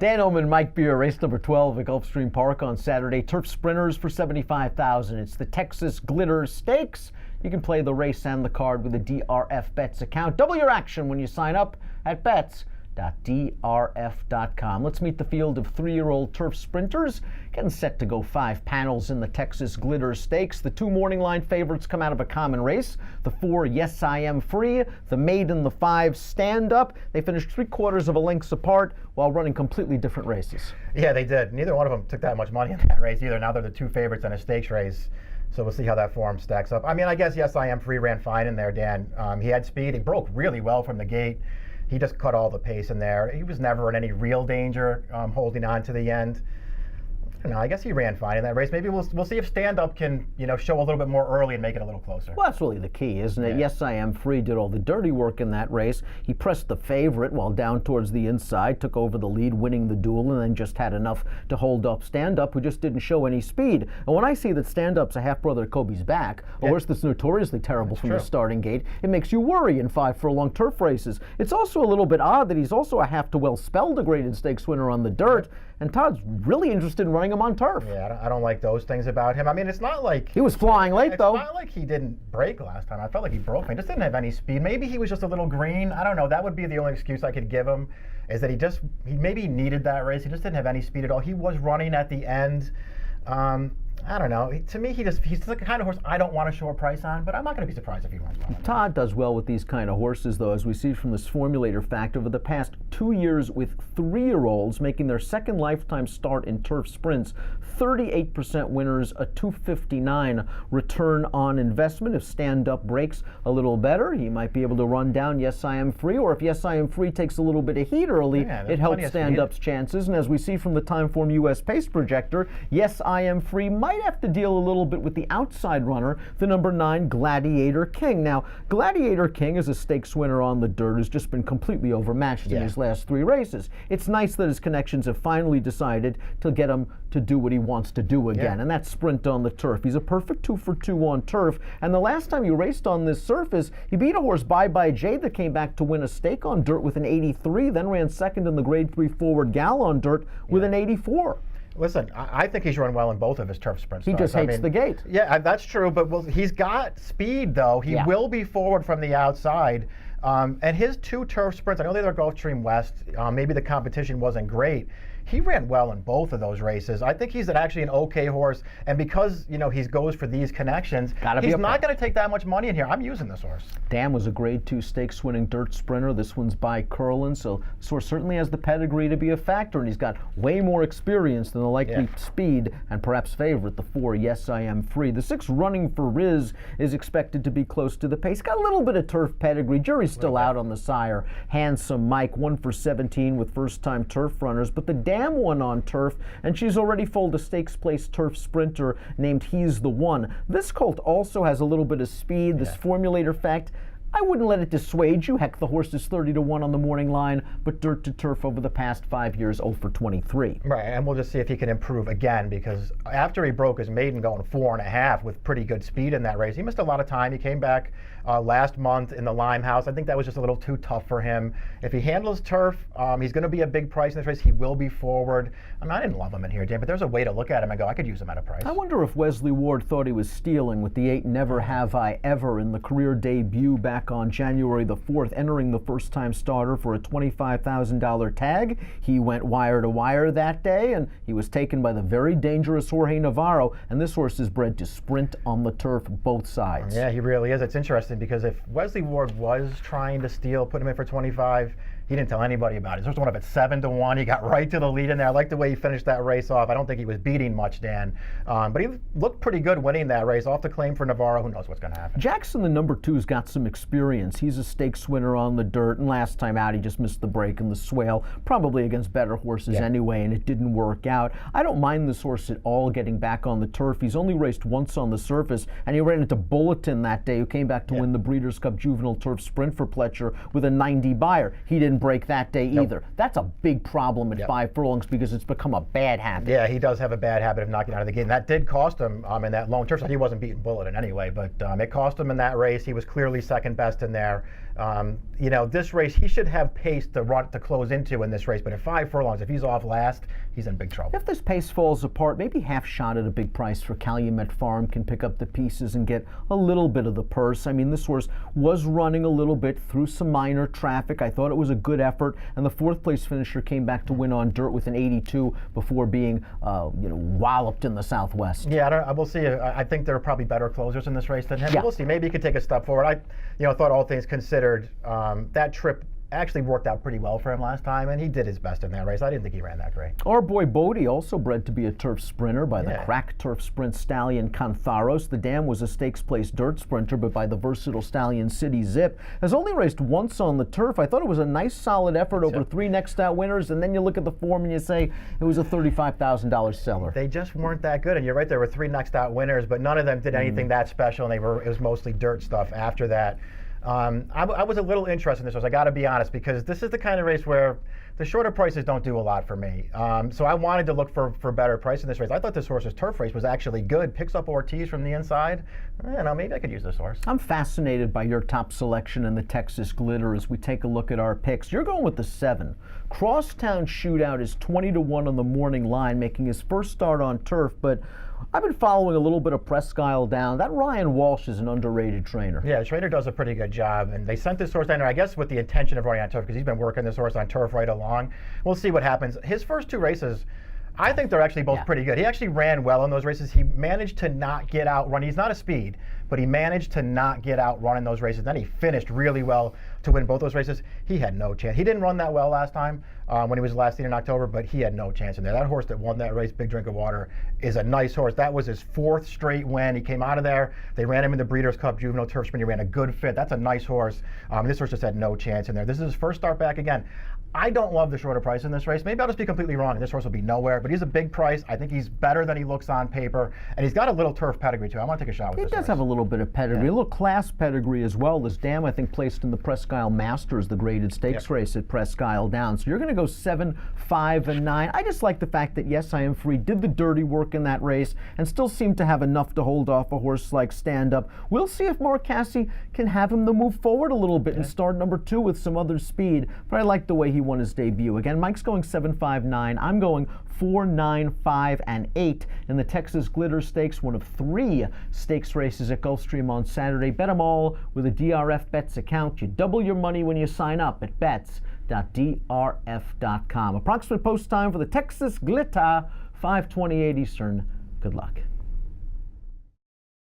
Dan Illman, Mike Beer, race number 12 at Gulfstream Park on Saturday. Turf sprinters for $75,000. It's the Texas Glitter Stakes. You can play the race and the card with a DRF Bets account. Double your action when you sign up at bets.drf.com. Let's meet the field of 3-year-old turf sprinters. Getting set to go 5 panels in the Texas Glitter Stakes. The 2 morning line favorites come out of a common race. The 4, Yes I Am Free. The Maiden, the 5, Stand Up. They finished 3/4 of a length apart while running completely different races. Yeah, they did. Neither one of them took that much money in that race either. Now they're the 2 favorites in a stakes race. So we'll see how that form stacks up. I mean, I guess Yes I Am Free ran fine in there, Dan. He had speed. He broke really well from the gate. He just cut all the pace in there. He was never in any real danger holding on to the end. I don't know, I guess he ran fine in that race. Maybe we'll see if Stand Up can, show a little bit more early and make it a little closer. Well, that's really the key, isn't it? Yeah. Yes I Am Free did all the dirty work in that race. He pressed the favorite while down towards the inside, took over the lead, winning the duel, and then just had enough to hold up Stand Up, who just didn't show any speed. And when I see that Stand Up's a half-brother of Kobe's back, a horse that's notoriously terrible from the starting gate, it makes you worry in 5 furlong turf races. It's also a little bit odd that he's also a half-to-well spell-degraded stakes winner on the dirt, and Todd's really interested in running him on turf. Yeah, I don't like those things about him. I mean, it's not like... He was flying late, though. It's not like he didn't break last time. I felt like he broke. He just didn't have any speed. Maybe he was just a little green. I don't know. That would be the only excuse I could give him, is that he maybe needed that race. He just didn't have any speed at all. He was running at the end. I don't know. To me, he's the kind of horse I don't want to show a price on, but I'm not going to be surprised if he runs well. Todd does well with these kind of horses, though, as we see from this formulator fact. Over the past 2 years with 3-year-olds making their second lifetime start in turf sprints, 38% winners, a 259 return on investment. If Stand Up breaks a little better, he might be able to run down Yes I Am Free, or if Yes I Am Free takes a little bit of heat early, it helps Stand Up's chances. And as we see from the Timeform US Pace Projector, Yes I Am Free might have to deal a little bit with the outside runner, the number 9 Gladiator King. Now, Gladiator King is a stakes winner on the dirt who's just been completely overmatched in his last 3 races. It's nice that his connections have finally decided to get him to do what he wants to do again, and that's sprint on the turf. He's a perfect 2 for 2 on turf, and the last time he raced on this surface, he beat a horse, Bye Bye Jade, that came back to win a stake on dirt with an 83, then ran second in the Grade 3 Forward Gal on dirt with an 84. Listen, I think he's run well in both of his turf sprints. He just hates the gate. Yeah, that's true, but he's got speed, though. He will be forward from the outside. And his 2 turf sprints, I know they were Gulfstream West. Maybe the competition wasn't great. He ran well in both of those races. I think he's actually an okay horse, and because he goes for these connections, he's not going to take that much money in here. I'm using this horse. Dan was a Grade 2 stakes winning dirt sprinter. This one's by Curlin, so this horse certainly has the pedigree to be a factor, and he's got way more experience than the likely speed and perhaps favorite, the 4, Yes I Am Free. The 6, Running for Riz, is expected to be close to the pace. Got a little bit of turf pedigree. Jury's still out on the sire. Handsome Mike, 1 for 17 with first-time turf runners, but the Dam one on turf, and she's already foaled a stakes place turf sprinter named He's the One. This colt also has a little bit of speed. This formulator fact, I wouldn't let it dissuade you. Heck, the horse is 30 to 1 on the morning line, but dirt to turf over the past 5 years, 0 for 23. Right, and we'll just see if he can improve again, because after he broke his maiden going 4.5 with pretty good speed in that race, he missed a lot of time. He came back last month in the Limehouse. I think that was just a little too tough for him. If he handles turf, he's going to be a big price in this race. He will be forward. I mean, I didn't love him in here, Dan, but there's a way to look at him and go, I could use him at a price. I wonder if Wesley Ward thought he was stealing with the 8 Never Have I Ever in the career debut back on January the 4th, entering the first-time starter for a $25,000 tag. He went wire to wire that day, and he was taken by the very dangerous Jorge Navarro, and this horse is bred to sprint on the turf both sides. Yeah, he really is. It's interesting, because if Wesley Ward was trying to steal, put him in for 25, he didn't tell anybody about it. His first one up at 7 to 1. He got right to the lead in there. I like the way he finished that race off. I don't think he was beating much, Dan. But he looked pretty good winning that race. Off the claim for Navarro. Who knows what's going to happen? Jackson, the number 2's got some experience. He's a stakes winner on the dirt, and last time out he just missed the break in the swale, probably against better horses anyway, and it didn't work out. I don't mind this horse at all getting back on the turf. He's only raced once on the surface, and he ran into Bulletin that day, who came back to win the Breeders' Cup Juvenile Turf Sprint for Pletcher with a 90 buyer. He didn't break that day either. That's a big problem at 5 furlongs, because it's become a bad habit. Yeah, he does have a bad habit of knocking out of the gate, and that did cost him in that lone turf. So he wasn't beating Bulletin anyway, but it cost him in that race. He was clearly second best in there, You know, this race, he should have pace to close into in this race, but at 5 furlongs, if he's off last, he's in big trouble. If this pace falls apart, maybe half shot at a big price for Calumet Farm can pick up the pieces and get a little bit of the purse. I mean, this horse was running a little bit through some minor traffic. I thought it was a good effort, and the 4th place finisher came back to win on dirt with an 82 before being, walloped in the Southwest. Yeah, we'll see. I think there are probably better closers in this race than him. Yeah. We'll see. Maybe he could take a step forward. I, thought all things considered, that trip actually worked out pretty well for him last time, and he did his best in that race. I didn't think he ran that great. Our boy Bodie, also bred to be a turf sprinter by the crack turf sprint stallion Cantharos. The dam was a stakes place dirt sprinter, but by the versatile stallion City Zip, has only raced once on the turf. I thought it was a nice solid effort over 3 next out winners, and then you look at the form and you say it was a $35,000 seller. They just weren't that good, and you're right, there were 3 next out winners, but none of them did anything that special, and it was mostly dirt stuff after that. I was a little interested in this race, I got to be honest, because this is the kind of race where the shorter prices don't do a lot for me. So I wanted to look for better price in this race. I thought this horse's turf race was actually good. Picks up Ortiz from the inside. Maybe I could use this horse. I'm fascinated by your top selection in the Texas Glitter as we take a look at our picks. You're going with the 7. Crosstown Shootout is 20-1 on the morning line, making his first start on turf, but I've been following a little bit of Presque Isle down. That Ryan Walsh is an underrated trainer. Yeah, the trainer does a pretty good job, and they sent this horse down there, I guess, with the intention of running on turf, because he's been working this horse on turf right along. We'll see what happens. His first 2 races, I think they're actually both pretty good. He actually ran well in those races. He managed to not get outrun. He's not a speed, but he managed to not get outrun in those races. Then he finished really well to win both those races. He had no chance. He didn't run that well last time when he was last seen in October, but he had no chance in there. That horse that won that race, Big Drink of Water, is a nice horse. That was his 4th straight win. He came out of there. They ran him in the Breeders' Cup Juvenile Turf Sprint. He ran a good fit. That's a nice horse. This horse just had no chance in there. This is his first start back again. I don't love the shorter price in this race. Maybe I'll just be completely wrong, and this horse will be nowhere, but he's a big price. I think he's better than he looks on paper, and he's got a little turf pedigree, too. I want to take a shot with this He does horse. have a little bit of pedigree, a little class pedigree as well. This dam, I think, placed in the Presque Isle Masters, the graded stakes race at Presque Isle Down. So you're going to go 7, 5, and 9. I just like the fact that, yes, I Am Free did the dirty work in that race and still seemed to have enough to hold off a horse like Stand Up. We'll see if Mark Casse can have him to move forward a little bit and start number 2 with some other speed, but I like the way he won his debut. Again, Mike's going 7, 5, 9. I'm going 4, 9, 5, and 8 in the Texas Glitter Stakes, one of 3 stakes races at Gulfstream on Saturday. Bet them all with a DRF Bets account. You double your money when you sign up at bets.drf.com. Approximate post time for the Texas Glitter, 5:28 Eastern. Good luck.